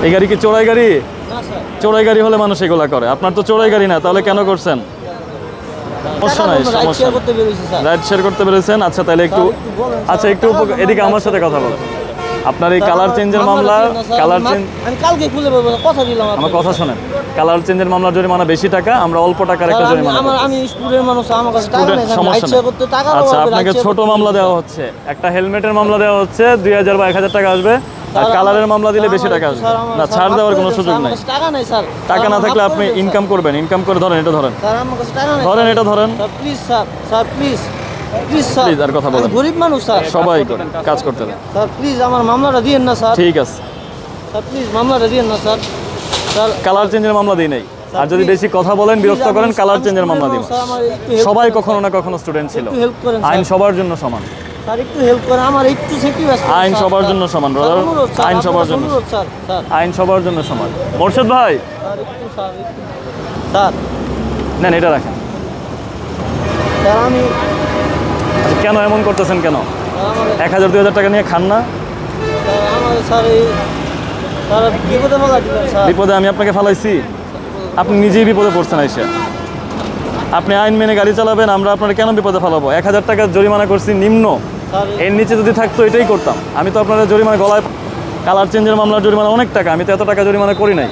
এই গাড়ি কি চোরাই গাড়ি? না স্যার। চোরাই গাড়ি হলে মানুষ এগুলা করে, আপনার তো চোরাই গাড়ি না, তাহলে কেন করছেন? সমস্যা নাই, সমস্যা রাইড শেয়ার করতে পেরেছেন। আচ্ছা তাহলে একটু, আচ্ছা একটু এদিকে আমার সাথে কথা বলেন। আপনার এই কালার চেঞ্জের মামলা, কালার চেঞ্জ আমি কালকে খুলে বলবো, কথা দিলাম। আমার কথা শোনেন, কালার চেঞ্জের মামলার জরিমানা বেশি টাকা, আমরা অল্প টাকার একটা জরিমানা। আমি স্টুডেন্ট মানুষ, আমার কাছে টাকা নেই, সমস্যা নেই। আচ্ছা আপনাকে ছোট মামলা দেওয়া হচ্ছে, একটা হেলমেটের মামলা দেওয়া হচ্ছে 2000 বা 1000 টাকা আসবে, আর কালারের মামলা দিলে বেশি টাকা আসবে। না, ছাড় দেওয়ার কোনো সুযোগ নাই। টাকা নাই স্যার। টাকা না থাকলে আপনি ইনকাম করবেন, ইনকাম করে ধরেন, এটা ধরেন স্যার, আমার কাছে টাকা নাই। ধরেন, এটা ধরেন please sir, sir please, please sir, please. আর কথা বলেন, গরিব মানুষ স্যার, সবাই করে কাজ করতে দেন স্যার। প্লিজ আমার মামলাটা দিয়েন না স্যার। ঠিক আছে স্যার প্লিজ মামলাটা দিয়েন না স্যার। স্যার কালার চেঞ্জের মামলা দিই নাই, আর যদি বেশি কথা বলেন, বিরক্ত করেন, কালার চেঞ্জের মামলা দিব। সবাই কখনো না কখনো স্টুডেন্ট ছিল, আইন সবার জন্য সমান। স্যার একটু হেল্প করেন, আমার একটু সেক্রিফাইস করেন। আইন সবার জন্য সমান ব্রাদার, আইন সবার জন্য, স্যার, স্যার আইন সবার জন্য সমান। মোর্শেদ ভাই স্যার একটু, স্যার একটু, স্যার নেন এটা রাখেন। স্যার আমি আচ্ছা, কেন এমন করতেছেন কেন? আমার 1000-2000 টাকা নিয়ে খান না? স্যার আমার স্যার এই স্যার বিপদে ফেলা দিলেন স্যার। বিপদে আমি আপনাকে ফালাইছি? আপনি নিজেই বিপদে পড়ছেন আইসা। আপনি আইন মেনে গাড়ি চালাবেন, আমরা আপনারা কেন বিপদে ফেলাবো? 1000 টাকা জরিমানা করছি নিম্ন, স্যার এর নিচে যদি থাকতো এটাই করতাম। আমি তো আপনারা জরিমানা গলায়, কালার চেঞ্জের মামলার জরিমানা অনেক টাকা, আমি তো এত টাকা জরিমানা করি নাই।